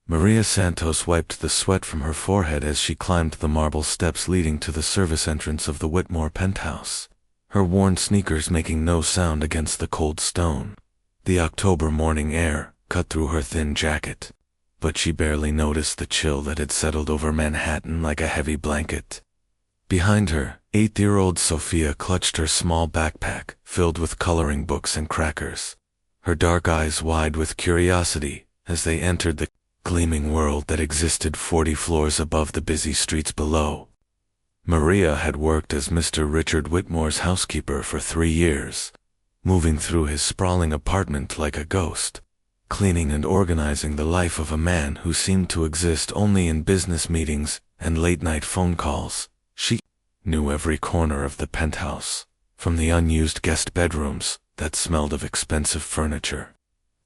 Maria Santos wiped the sweat from her forehead as she climbed the marble steps leading to the service entrance of the Whitmore penthouse, her worn sneakers making no sound against the cold stone. The October morning air cut through her thin jacket, but she barely noticed the chill that had settled over Manhattan like a heavy blanket. Behind her, 8-year-old Sophia clutched her small backpack filled with coloring books and crackers, her dark eyes wide with curiosity as they entered the gleaming world that existed 40 floors above the busy streets below. Maria had worked as Mr. Richard Whitmore's housekeeper for 3 years, moving through his sprawling apartment like a ghost, cleaning and organizing the life of a man who seemed to exist only in business meetings and late-night phone calls. She knew every corner of the penthouse, from the unused guest bedrooms that smelled of expensive furniture,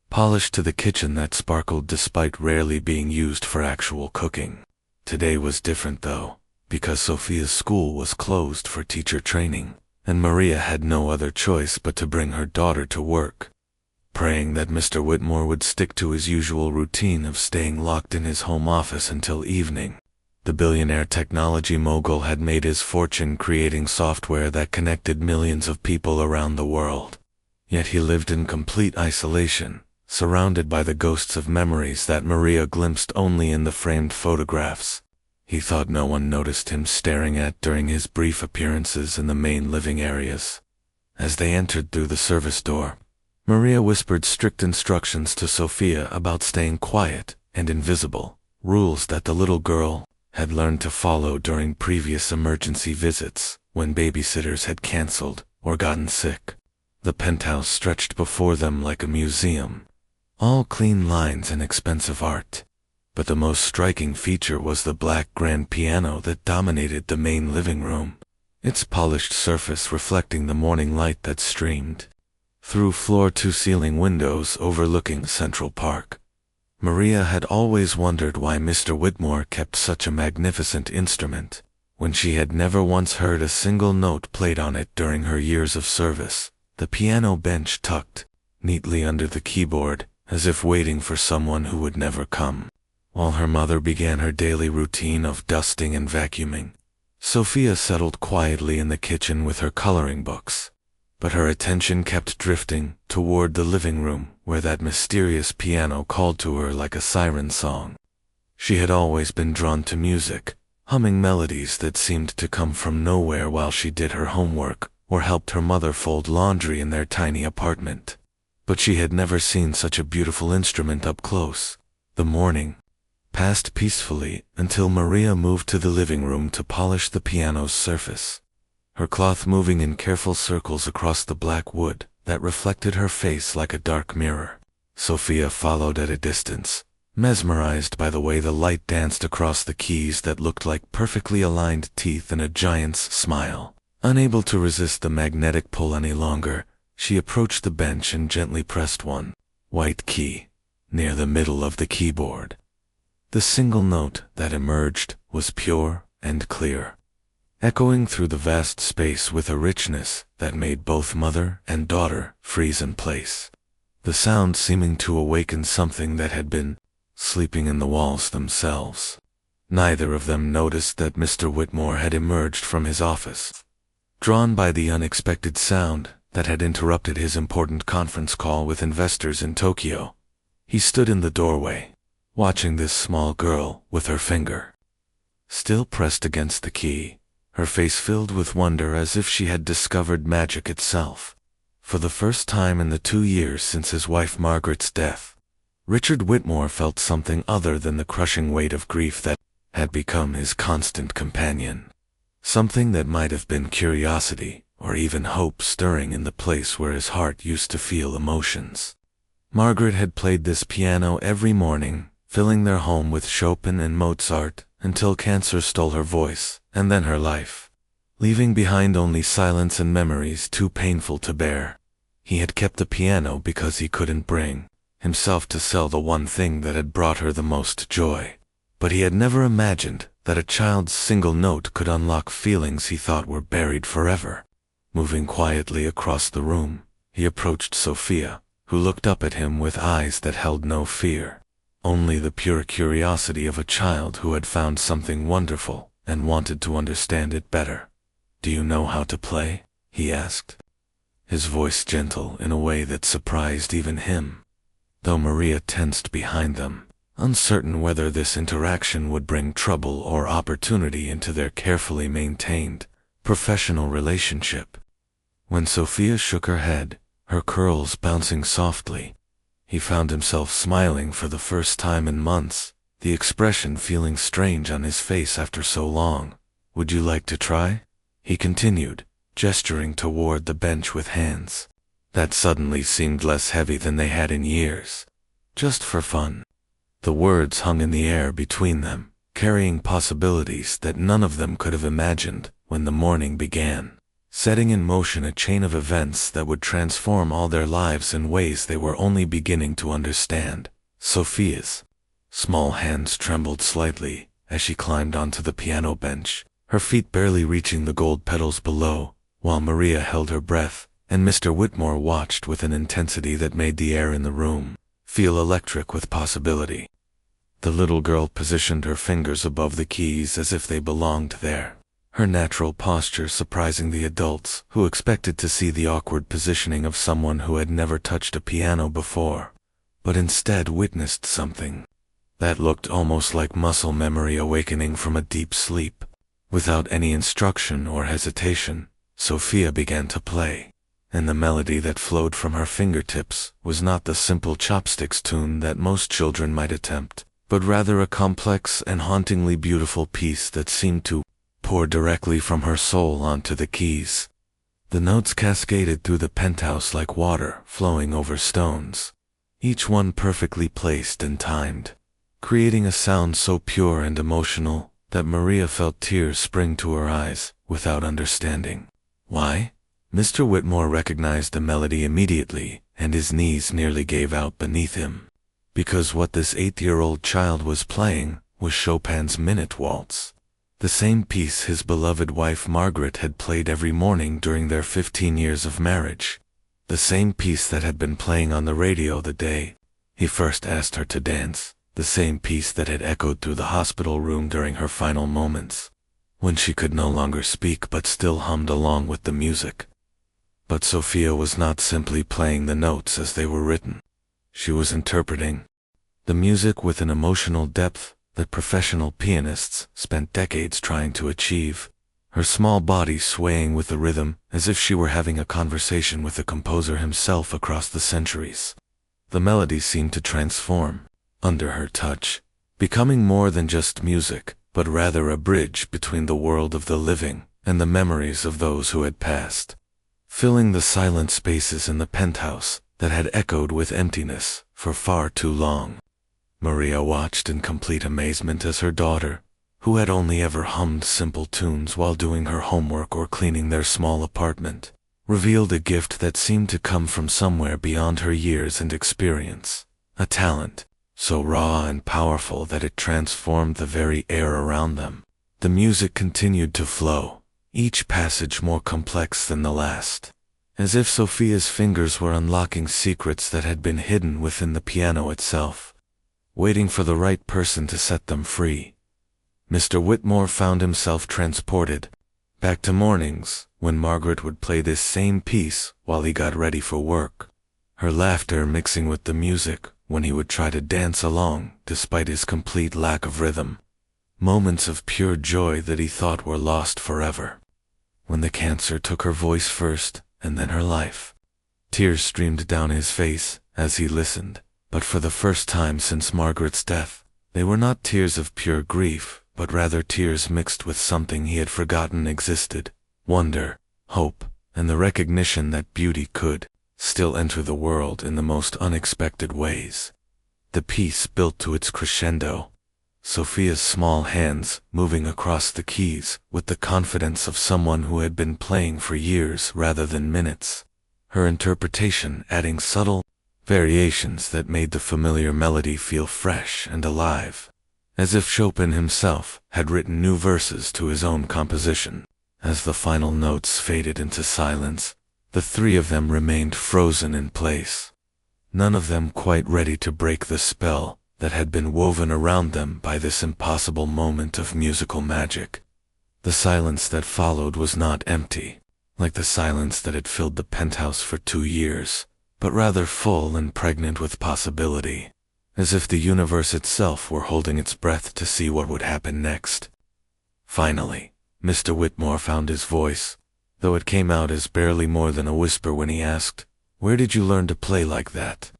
polished to the kitchen that sparkled despite rarely being used for actual cooking. Today was different though, because Sophia's school was closed for teacher training, and Maria had no other choice but to bring her daughter to work. Praying that Mr. Whitmore would stick to his usual routine of staying locked in his home office until evening. The billionaire technology mogul had made his fortune creating software that connected millions of people around the world. Yet he lived in complete isolation, surrounded by the ghosts of memories that Maria glimpsed only in the framed photographs. He thought no one noticed him staring at during his brief appearances in the main living areas. As they entered through the service door, Maria whispered strict instructions to Sophia about staying quiet and invisible, rules that the little girl had learned to follow during previous emergency visits when babysitters had canceled or gotten sick. The penthouse stretched before them like a museum, all clean lines and expensive art. But the most striking feature was the black grand piano that dominated the main living room, its polished surface reflecting the morning light that streamed through floor-to-ceiling windows overlooking Central Park. Maria had always wondered why Mr. Whitmore kept such a magnificent instrument, when she had never once heard a single note played on it during her years of service. The piano bench tucked neatly under the keyboard, as if waiting for someone who would never come. While her mother began her daily routine of dusting and vacuuming, Sophia settled quietly in the kitchen with her coloring books. But her attention kept drifting toward the living room, where that mysterious piano called to her like a siren song. She had always been drawn to music, humming melodies that seemed to come from nowhere while she did her homework or helped her mother fold laundry in their tiny apartment. But she had never seen such a beautiful instrument up close. The morning passed peacefully until Maria moved to the living room to polish the piano's surface, her cloth moving in careful circles across the black wood that reflected her face like a dark mirror. Sophia followed at a distance, mesmerized by the way the light danced across the keys that looked like perfectly aligned teeth in a giant's smile. Unable to resist the magnetic pull any longer, she approached the bench and gently pressed one white key near the middle of the keyboard. The single note that emerged was pure and clear, echoing through the vast space with a richness that made both mother and daughter freeze in place, the sound seeming to awaken something that had been sleeping in the walls themselves. Neither of them noticed that Mr. Whitmore had emerged from his office, drawn by the unexpected sound that had interrupted his important conference call with investors in Tokyo. He stood in the doorway, watching this small girl with her finger still pressed against the key, her face filled with wonder as if she had discovered magic itself. For the first time in the 2 years since his wife Margaret's death, Richard Whitmore felt something other than the crushing weight of grief that had become his constant companion. Something that might have been curiosity or even hope stirring in the place where his heart used to feel emotions. Margaret had played this piano every morning, filling their home with Chopin and Mozart until cancer stole her voice and then her life, leaving behind only silence and memories too painful to bear. He had kept the piano because he couldn't bring himself to sell the one thing that had brought her the most joy. But he had never imagined that a child's single note could unlock feelings he thought were buried forever. Moving quietly across the room, he approached Sophia, who looked up at him with eyes that held no fear, only the pure curiosity of a child who had found something wonderful and wanted to understand it better. "Do you know how to play?" he asked, his voice gentle in a way that surprised even him. Though Maria tensed behind them, uncertain whether this interaction would bring trouble or opportunity into their carefully maintained, professional relationship. When Sophia shook her head, her curls bouncing softly, he found himself smiling for the first time in months, the expression feeling strange on his face after so long. "Would you like to try?" he continued, gesturing toward the bench with hands that suddenly seemed less heavy than they had in years. "Just for fun." The words hung in the air between them, carrying possibilities that none of them could have imagined when the morning began, setting in motion a chain of events that would transform all their lives in ways they were only beginning to understand. Sophia's small hands trembled slightly as she climbed onto the piano bench, her feet barely reaching the gold pedals below, while Maria held her breath, and Mr. Whitmore watched with an intensity that made the air in the room feel electric with possibility. The little girl positioned her fingers above the keys as if they belonged there, her natural posture surprising the adults who expected to see the awkward positioning of someone who had never touched a piano before, but instead witnessed something that looked almost like muscle memory awakening from a deep sleep. Without any instruction or hesitation, Sophia began to play, and the melody that flowed from her fingertips was not the simple chopsticks tune that most children might attempt, but rather a complex and hauntingly beautiful piece that seemed to pour directly from her soul onto the keys. The notes cascaded through the penthouse like water flowing over stones, each one perfectly placed and timed, creating a sound so pure and emotional that Maria felt tears spring to her eyes without understanding why. Mr. Whitmore recognized the melody immediately, and his knees nearly gave out beneath him, because what this 8-year-old child was playing was Chopin's Minute Waltz, the same piece his beloved wife Margaret had played every morning during their 15 years of marriage, the same piece that had been playing on the radio the day he first asked her to dance, the same piece that had echoed through the hospital room during her final moments, when she could no longer speak but still hummed along with the music. But Sophia was not simply playing the notes as they were written. She was interpreting the music with an emotional depth that professional pianists spent decades trying to achieve, her small body swaying with the rhythm as if she were having a conversation with the composer himself across the centuries. The melody seemed to transform under her touch, becoming more than just music, but rather a bridge between the world of the living and the memories of those who had passed, filling the silent spaces in the penthouse that had echoed with emptiness for far too long. Maria watched in complete amazement as her daughter, who had only ever hummed simple tunes while doing her homework or cleaning their small apartment, revealed a gift that seemed to come from somewhere beyond her years and experience, a talent so raw and powerful that it transformed the very air around them. The music continued to flow, each passage more complex than the last, as if Sophia's fingers were unlocking secrets that had been hidden within the piano itself, waiting for the right person to set them free. Mr. Whitmore found himself transported back to mornings when Margaret would play this same piece while he got ready for work, her laughter mixing with the music when he would try to dance along despite his complete lack of rhythm, moments of pure joy that he thought were lost forever. When the cancer took her voice first and then her life, tears streamed down his face as he listened, but for the first time since Margaret's death, they were not tears of pure grief, but rather tears mixed with something he had forgotten existed, wonder, hope, and the recognition that beauty could still enter the world in the most unexpected ways. The piece built to its crescendo, Sophia's small hands moving across the keys with the confidence of someone who had been playing for years rather than minutes, her interpretation adding subtle variations that made the familiar melody feel fresh and alive, as if Chopin himself had written new verses to his own composition. As the final notes faded into silence, the three of them remained frozen in place, none of them quite ready to break the spell that had been woven around them by this impossible moment of musical magic. The silence that followed was not empty, like the silence that had filled the penthouse for 2 years, but rather full and pregnant with possibility, as if the universe itself were holding its breath to see what would happen next. Finally, Mr. Whitmore found his voice, though it came out as barely more than a whisper when he asked, "Where did you learn to play like that?"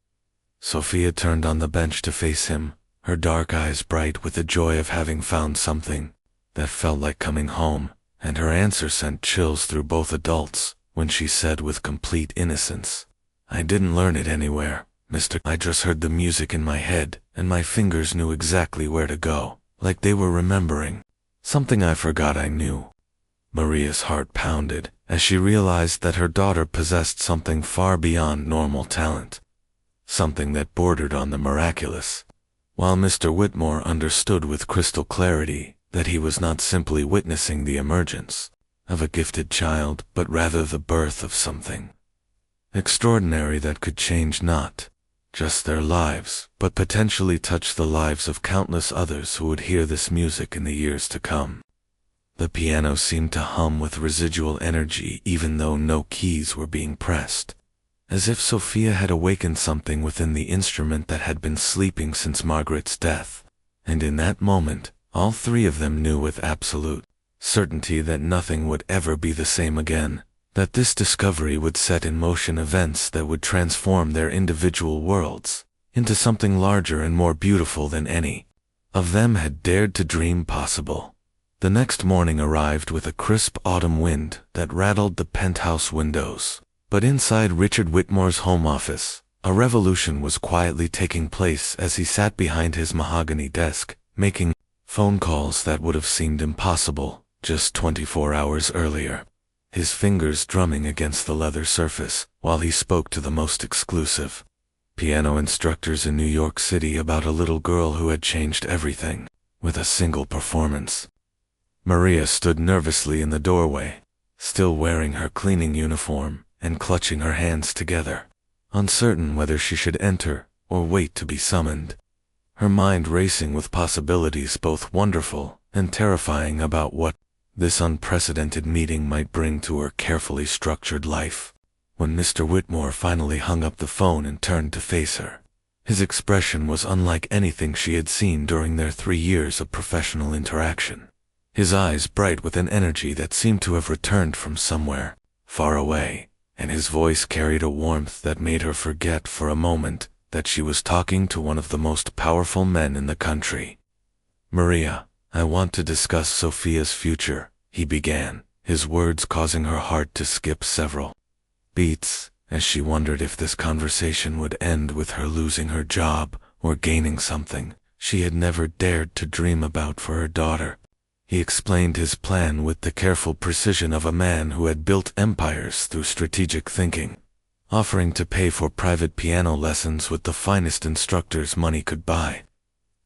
Sophia turned on the bench to face him, her dark eyes bright with the joy of having found something that felt like coming home, and her answer sent chills through both adults when she said with complete innocence, "I didn't learn it anywhere, Mr. I just heard the music in my head, and my fingers knew exactly where to go, like they were remembering something I forgot I knew." Maria's heart pounded as she realized that her daughter possessed something far beyond normal talent, something that bordered on the miraculous, while Mr. Whitmore understood with crystal clarity that he was not simply witnessing the emergence of a gifted child, but rather the birth of something extraordinary that could change not just their lives, but potentially touch the lives of countless others who would hear this music in the years to come. The piano seemed to hum with residual energy even though no keys were being pressed, as if Sophia had awakened something within the instrument that had been sleeping since Margaret's death, and in that moment, all three of them knew with absolute certainty that nothing would ever be the same again, that this discovery would set in motion events that would transform their individual worlds into something larger and more beautiful than any of them had dared to dream possible. The next morning arrived with a crisp autumn wind that rattled the penthouse windows, but inside Richard Whitmore's home office, a revolution was quietly taking place as he sat behind his mahogany desk, making phone calls that would have seemed impossible just 24 hours earlier, his fingers drumming against the leather surface while he spoke to the most exclusive piano instructors in New York City about a little girl who had changed everything with a single performance. Maria stood nervously in the doorway, still wearing her cleaning uniform and clutching her hands together, uncertain whether she should enter or wait to be summoned, her mind racing with possibilities both wonderful and terrifying about what this unprecedented meeting might bring to her carefully structured life. When Mr. Whitmore finally hung up the phone and turned to face her, his expression was unlike anything she had seen during their 3 years of professional interaction. His eyes bright with an energy that seemed to have returned from somewhere far away, and his voice carried a warmth that made her forget for a moment that she was talking to one of the most powerful men in the country. "Maria, I want to discuss Sophia's future," he began, his words causing her heart to skip several beats as she wondered if this conversation would end with her losing her job or gaining something she had never dared to dream about for her daughter. He explained his plan with the careful precision of a man who had built empires through strategic thinking, offering to pay for private piano lessons with the finest instructors money could buy,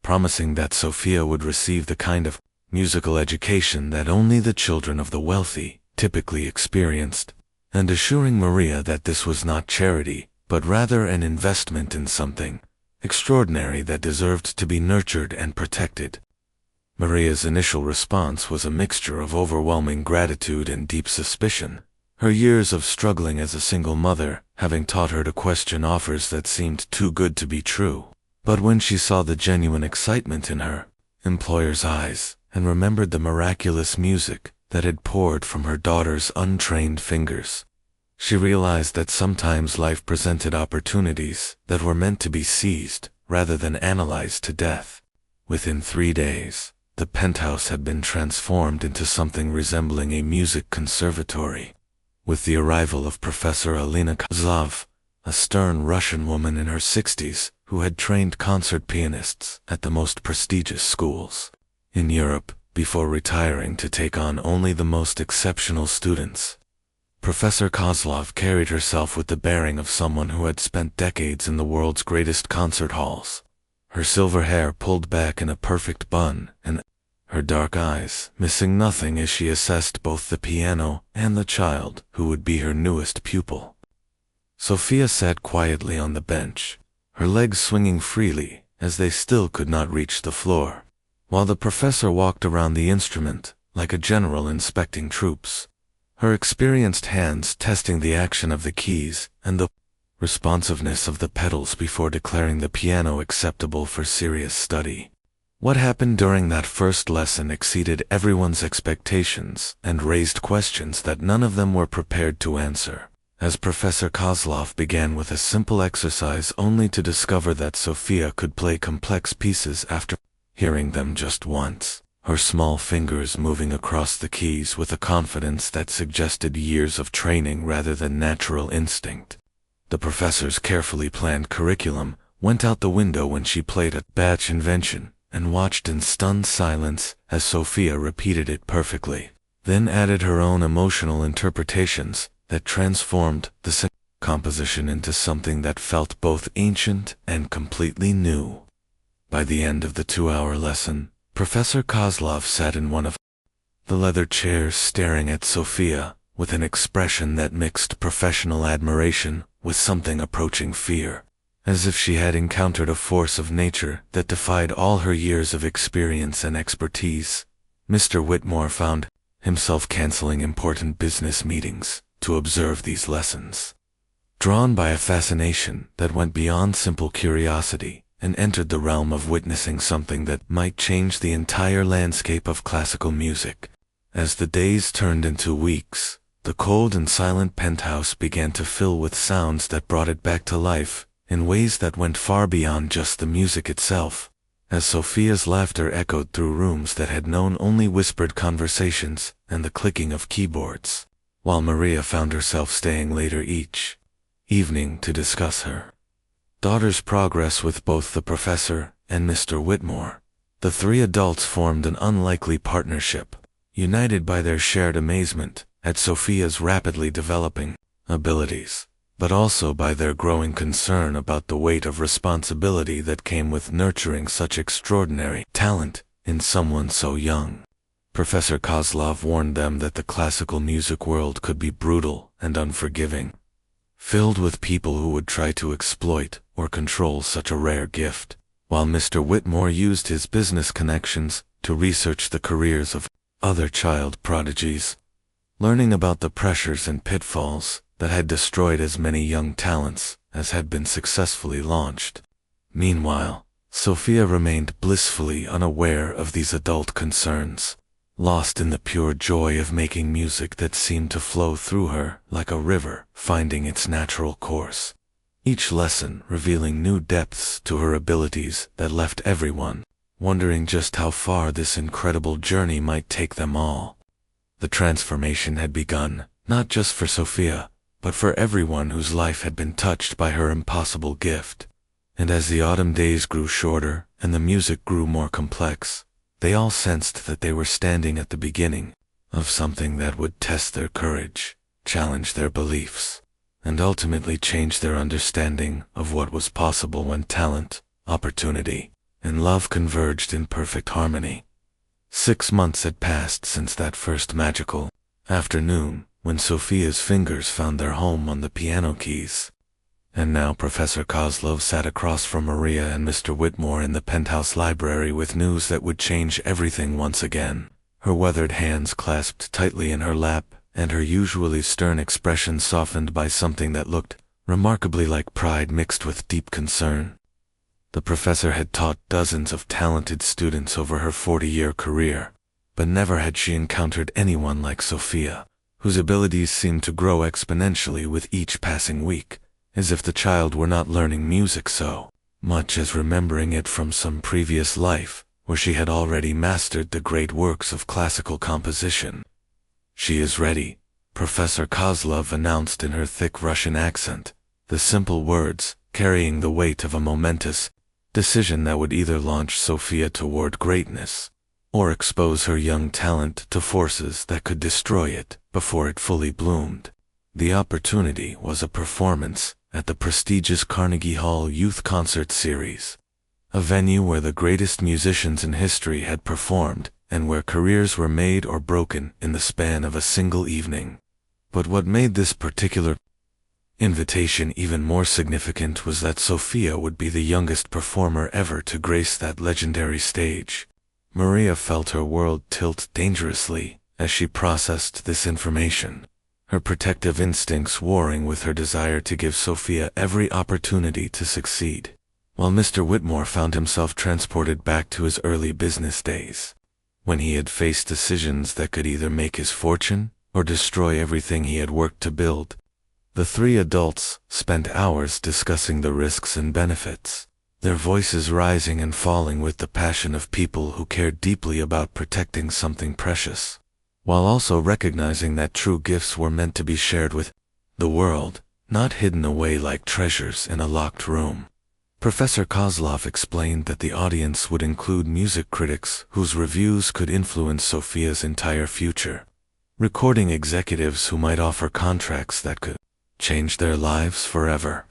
promising that Sophia would receive the kind of musical education that only the children of the wealthy typically experienced, and assuring Maria that this was not charity, but rather an investment in something extraordinary that deserved to be nurtured and protected. Maria's initial response was a mixture of overwhelming gratitude and deep suspicion, her years of struggling as a single mother having taught her to question offers that seemed too good to be true. But when she saw the genuine excitement in her employer's eyes and remembered the miraculous music that had poured from her daughter's untrained fingers, she realized that sometimes life presented opportunities that were meant to be seized rather than analyzed to death. Within 3 days, the penthouse had been transformed into something resembling a music conservatory. With the arrival of Professor Alina Kozlov, a stern Russian woman in her 60s who had trained concert pianists at the most prestigious schools in Europe before retiring to take on only the most exceptional students, Professor Kozlov carried herself with the bearing of someone who had spent decades in the world's greatest concert halls, her silver hair pulled back in a perfect bun, and her dark eyes missing nothing as she assessed both the piano and the child who would be her newest pupil. Sophia sat quietly on the bench, her legs swinging freely as they still could not reach the floor. While the professor walked around the instrument, like a general inspecting troops, her experienced hands testing the action of the keys and the responsiveness of the pedals before declaring the piano acceptable for serious study. What happened during that first lesson exceeded everyone's expectations and raised questions that none of them were prepared to answer, as Professor Kozlov began with a simple exercise only to discover that Sophia could play complex pieces after hearing them just once, her small fingers moving across the keys with a confidence that suggested years of training rather than natural instinct. The professor's carefully planned curriculum went out the window when she played a batch invention and watched in stunned silence as Sophia repeated it perfectly, then added her own emotional interpretations that transformed the composition into something that felt both ancient and completely new. By the end of the 2-hour lesson, Professor Kozlov sat in one of the leather chairs staring at Sophia with an expression that mixed professional admiration with something approaching fear, as if she had encountered a force of nature that defied all her years of experience and expertise. Mr. Whitmore found himself canceling important business meetings to observe these lessons, drawn by a fascination that went beyond simple curiosity and entered the realm of witnessing something that might change the entire landscape of classical music. As the days turned into weeks, the cold and silent penthouse began to fill with sounds that brought it back to life in ways that went far beyond just the music itself, as Sophia's laughter echoed through rooms that had known only whispered conversations and the clicking of keyboards, while Maria found herself staying later each evening to discuss her daughter's progress with both the professor and Mr. Whitmore. The three adults formed an unlikely partnership, united by their shared amazement at Sophia's rapidly developing abilities, but also by their growing concern about the weight of responsibility that came with nurturing such extraordinary talent in someone so young. Professor Kozlov warned them that the classical music world could be brutal and unforgiving, filled with people who would try to exploit or control such a rare gift, while Mr. Whitmore used his business connections to research the careers of other child prodigies, learning about the pressures and pitfalls that had destroyed as many young talents as had been successfully launched. Meanwhile, Sophia remained blissfully unaware of these adult concerns, lost in the pure joy of making music that seemed to flow through her like a river finding its natural course, each lesson revealing new depths to her abilities that left everyone wondering just how far this incredible journey might take them all. The transformation had begun, not just for Sophia, but for everyone whose life had been touched by her impossible gift. And as the autumn days grew shorter and the music grew more complex, they all sensed that they were standing at the beginning of something that would test their courage, challenge their beliefs, and ultimately change their understanding of what was possible when talent, opportunity, and love converged in perfect harmony. 6 months had passed since that first magical afternoon when Sophia's fingers found their home on the piano keys. And now Professor Kozlov sat across from Maria and Mr. Whitmore in the penthouse library with news that would change everything once again. Her weathered hands clasped tightly in her lap, and her usually stern expression softened by something that looked remarkably like pride mixed with deep concern. The professor had taught dozens of talented students over her 40-year career, but never had she encountered anyone like Sophia, whose abilities seemed to grow exponentially with each passing week, as if the child were not learning music so much as remembering it from some previous life, where she had already mastered the great works of classical composition. "She is ready," Professor Kozlov announced in her thick Russian accent, the simple words carrying the weight of a momentous decision that would either launch Sophia toward greatness or expose her young talent to forces that could destroy it before it fully bloomed. The opportunity was a performance at the prestigious Carnegie Hall Youth Concert Series, a venue where the greatest musicians in history had performed and where careers were made or broken in the span of a single evening. But what made this particular invitation. Even more significant was that Sophia would be the youngest performer ever to grace that legendary stage. Maria felt her world tilt dangerously as she processed this information, her protective instincts warring with her desire to give Sophia every opportunity to succeed, while Mr. Whitmore found himself transported back to his early business days, when he had faced decisions that could either make his fortune or destroy everything he had worked to build. The three adults spent hours discussing the risks and benefits, their voices rising and falling with the passion of people who cared deeply about protecting something precious, while also recognizing that true gifts were meant to be shared with the world, not hidden away like treasures in a locked room. Professor Kozlov explained that the audience would include music critics whose reviews could influence Sophia's entire future, recording executives who might offer contracts that could change their lives forever,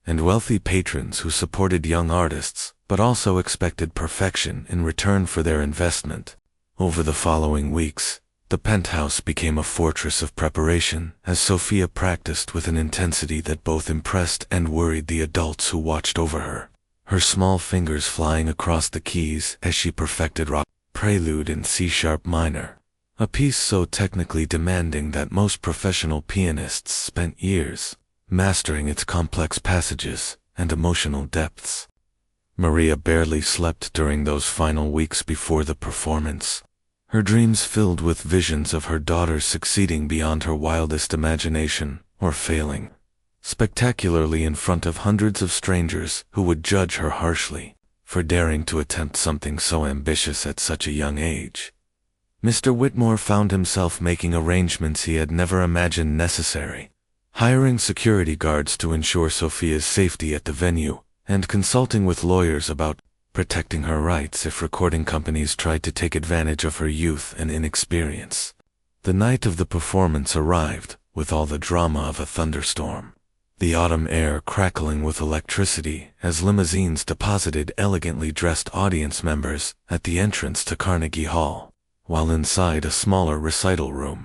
and wealthy patrons who supported young artists but also expected perfection in return for their investment. Over the following weeks, the penthouse became a fortress of preparation as Sophia practiced with an intensity that both impressed and worried the adults who watched over her small fingers flying across the keys as she perfected Rock Prelude in C-sharp minor, a piece so technically demanding that most professional pianists spent years mastering its complex passages and emotional depths. Maria barely slept during those final weeks before the performance, her dreams filled with visions of her daughter succeeding beyond her wildest imagination or failing spectacularly in front of hundreds of strangers who would judge her harshly for daring to attempt something so ambitious at such a young age. Mr. Whitmore found himself making arrangements he had never imagined necessary, hiring security guards to ensure Sophia's safety at the venue, and consulting with lawyers about protecting her rights if recording companies tried to take advantage of her youth and inexperience. The night of the performance arrived, with all the drama of a thunderstorm, the autumn air crackling with electricity as limousines deposited elegantly dressed audience members at the entrance to Carnegie Hall, while inside a smaller recital room,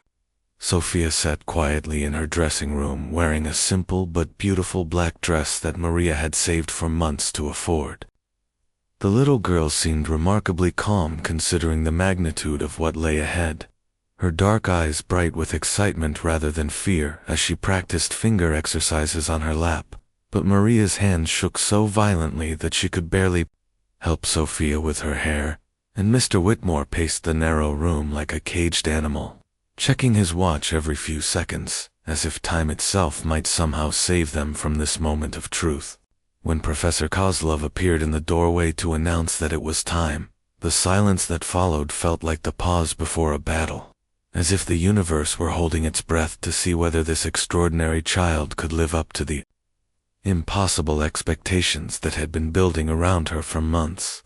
Sophia sat quietly in her dressing room wearing a simple but beautiful black dress that Maria had saved for months to afford. The little girl seemed remarkably calm considering the magnitude of what lay ahead, her dark eyes bright with excitement rather than fear as she practiced finger exercises on her lap, but Maria's hands shook so violently that she could barely help Sophia with her hair, and Mr. Whitmore paced the narrow room like a caged animal, checking his watch every few seconds, as if time itself might somehow save them from this moment of truth. When Professor Kozlov appeared in the doorway to announce that it was time, the silence that followed felt like the pause before a battle, as if the universe were holding its breath to see whether this extraordinary child could live up to the impossible expectations that had been building around her for months.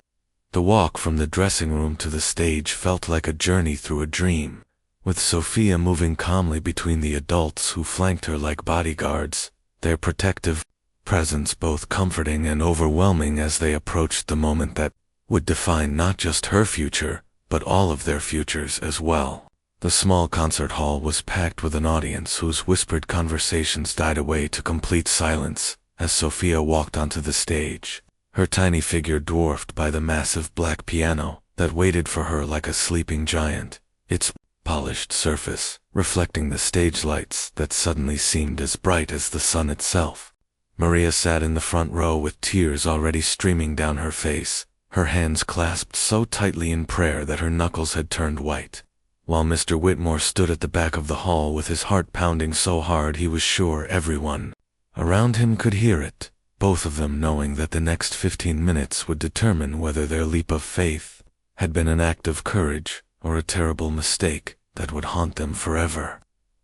The walk from the dressing room to the stage felt like a journey through a dream, with Sophia moving calmly between the adults who flanked her like bodyguards, their protective presence both comforting and overwhelming as they approached the moment that would define not just her future, but all of their futures as well. The small concert hall was packed with an audience whose whispered conversations died away to complete silence as Sophia walked onto the stage, her tiny figure dwarfed by the massive black piano that waited for her like a sleeping giant, its polished surface reflecting the stage lights that suddenly seemed as bright as the sun itself. Maria sat in the front row with tears already streaming down her face, her hands clasped so tightly in prayer that her knuckles had turned white, while Mr. Whitmore stood at the back of the hall with his heart pounding so hard he was sure everyone around him could hear it, both of them knowing that the next 15 minutes would determine whether their leap of faith had been an act of courage or a terrible mistake that would haunt them forever.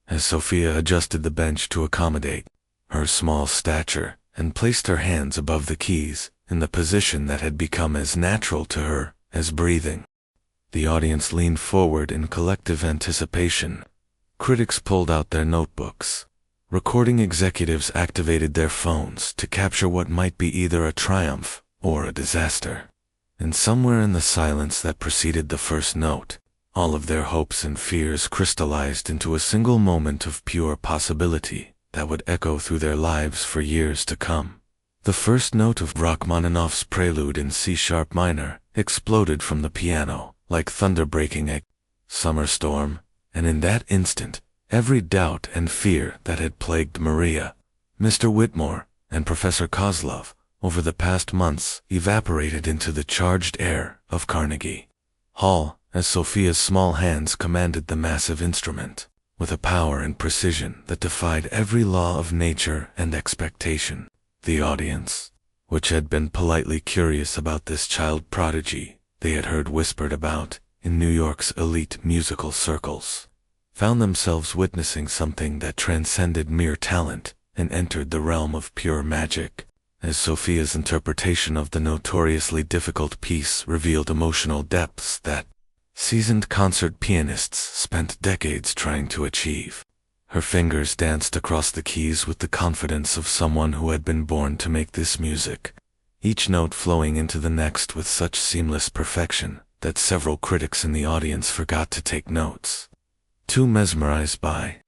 As Sophia adjusted the bench to accommodate her small stature and placed her hands above the keys in the position that had become as natural to her as breathing, the audience leaned forward in collective anticipation. Critics pulled out their notebooks. Recording executives activated their phones to capture what might be either a triumph or a disaster. And somewhere in the silence that preceded the first note, all of their hopes and fears crystallized into a single moment of pure possibility that would echo through their lives for years to come. The first note of Rachmaninoff's prelude in C-sharp minor exploded from the piano, like thunder breaking a summer storm, and in that instant, every doubt and fear that had plagued Maria, Mr. Whitmore, and Professor Kozlov over the past months evaporated into the charged air of Carnegie Hall as Sophia's small hands commanded the massive instrument, with a power and precision that defied every law of nature and expectation. The audience, which had been politely curious about this child prodigy they had heard whispered about in New York's elite musical circles, found themselves witnessing something that transcended mere talent and entered the realm of pure magic, as Sophia's interpretation of the notoriously difficult piece revealed emotional depths that seasoned concert pianists spent decades trying to achieve. Her fingers danced across the keys with the confidence of someone who had been born to make this music, each note flowing into the next with such seamless perfection that several critics in the audience forgot to take notes, too mesmerized by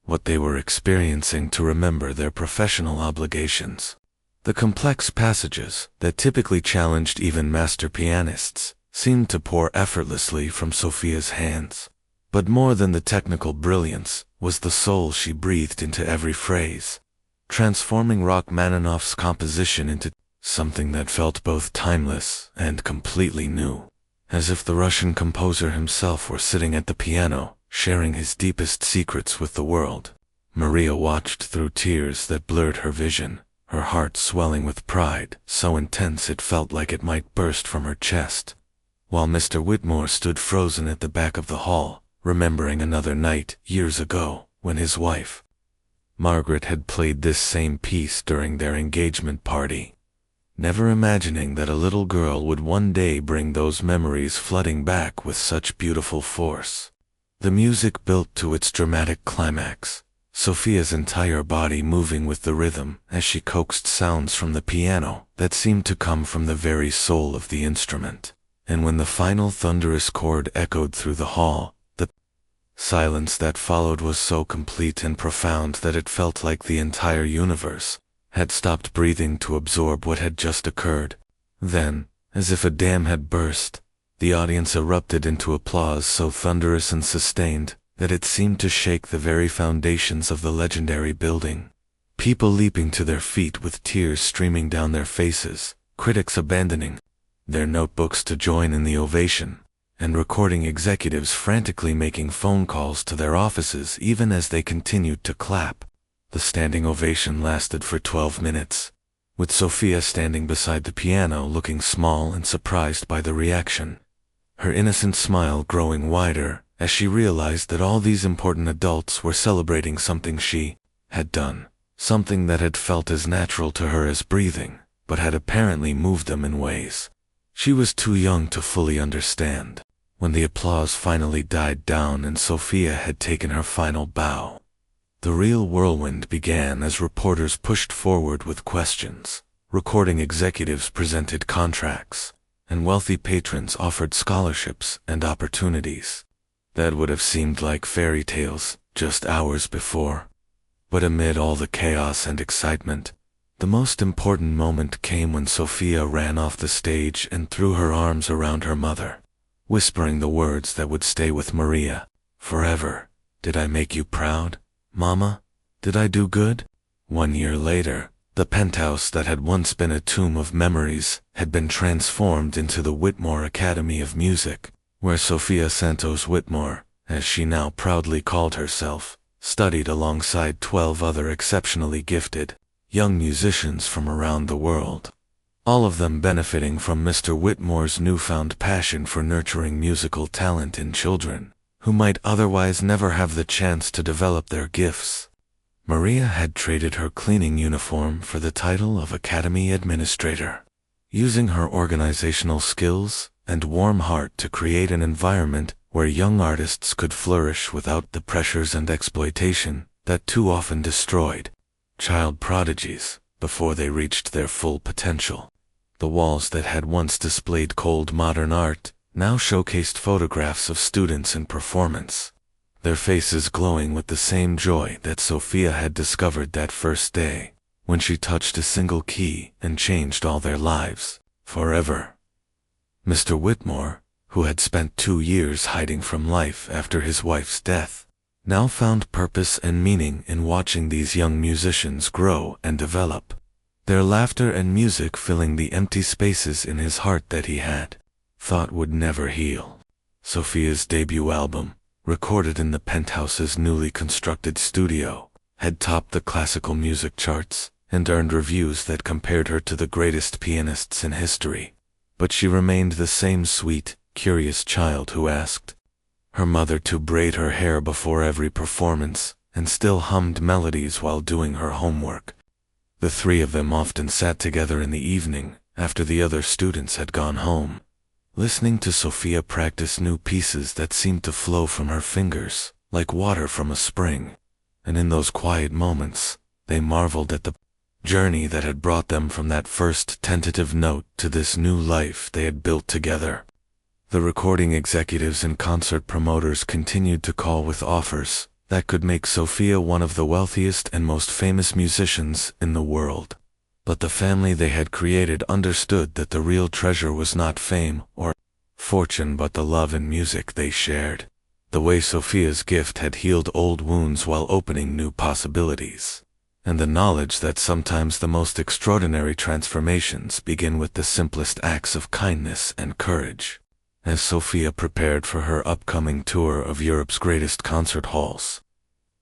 what they were experiencing to remember their professional obligations. The complex passages that typically challenged even master pianists seemed to pour effortlessly from Sophia's hands. But more than the technical brilliance was the soul she breathed into every phrase, transforming Rachmaninoff's composition into something that felt both timeless and completely new, as if the Russian composer himself were sitting at the piano, sharing his deepest secrets with the world. Maria watched through tears that blurred her vision, her heart swelling with pride, so intense it felt like it might burst from her chest, while Mr. Whitmore stood frozen at the back of the hall, remembering another night years ago when his wife, Margaret, had played this same piece during their engagement party, never imagining that a little girl would one day bring those memories flooding back with such beautiful force. The music built to its dramatic climax, Sophia's entire body moving with the rhythm as she coaxed sounds from the piano that seemed to come from the very soul of the instrument. And when the final thunderous chord echoed through the hall, the silence that followed was so complete and profound that it felt like the entire universe had stopped breathing to absorb what had just occurred. Then, as if a dam had burst, the audience erupted into applause so thunderous and sustained that it seemed to shake the very foundations of the legendary building. People leaping to their feet with tears streaming down their faces, critics abandoning their notebooks to join in the ovation, and recording executives frantically making phone calls to their offices even as they continued to clap. The standing ovation lasted for 12 minutes, with Sophia standing beside the piano looking small and surprised by the reaction, her innocent smile growing wider as she realized that all these important adults were celebrating something she had done, something that had felt as natural to her as breathing, but had apparently moved them in ways she was too young to fully understand. When the applause finally died down and Sophia had taken her final bow, the real whirlwind began as reporters pushed forward with questions, recording executives presented contracts, and wealthy patrons offered scholarships and opportunities that would have seemed like fairy tales just hours before. But amid all the chaos and excitement, the most important moment came when Sophia ran off the stage and threw her arms around her mother, whispering the words that would stay with Maria forever. "Did I make you proud, Mama? Did I do good?" 1 year later, the penthouse that had once been a tomb of memories had been transformed into the Whitmore Academy of Music, where Sophia Santos Whitmore, as she now proudly called herself, studied alongside 12 other exceptionally gifted young musicians from around the world, all of them benefiting from Mr. Whitmore's newfound passion for nurturing musical talent in children who might otherwise never have the chance to develop their gifts. Maria had traded her cleaning uniform for the title of Academy Administrator, using her organizational skills and warm heart to create an environment where young artists could flourish without the pressures and exploitation that too often destroyed child prodigies before they reached their full potential. The walls that had once displayed cold modern art now showcased photographs of students in performance, their faces glowing with the same joy that Sophia had discovered that first day, when she touched a single key and changed all their lives, forever. Mr. Whitmore, who had spent 2 years hiding from life after his wife's death, now found purpose and meaning in watching these young musicians grow and develop, their laughter and music filling the empty spaces in his heart that he had thought would never heal. Sophia's debut album, recorded in the penthouse's newly constructed studio, had topped the classical music charts and earned reviews that compared her to the greatest pianists in history. But she remained the same sweet, curious child who asked her mother to braid her hair before every performance and still hummed melodies while doing her homework. The three of them often sat together in the evening after the other students had gone home, listening to Sophia practice new pieces that seemed to flow from her fingers like water from a spring. And in those quiet moments, they marveled at the journey that had brought them from that first tentative note to this new life they had built together. The recording executives and concert promoters continued to call with offers that could make Sophia one of the wealthiest and most famous musicians in the world. But the family they had created understood that the real treasure was not fame or fortune but the love and music they shared. The way Sophia's gift had healed old wounds while opening new possibilities. And the knowledge that sometimes the most extraordinary transformations begin with the simplest acts of kindness and courage. As Sophia prepared for her upcoming tour of Europe's greatest concert halls,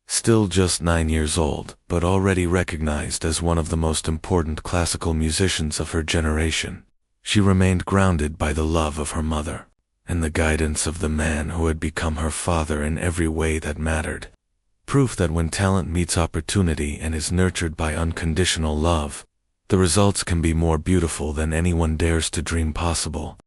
still just 9 years old, but already recognized as one of the most important classical musicians of her generation, she remained grounded by the love of her mother and the guidance of the man who had become her father in every way that mattered. Proof that when talent meets opportunity and is nurtured by unconditional love, the results can be more beautiful than anyone dares to dream possible.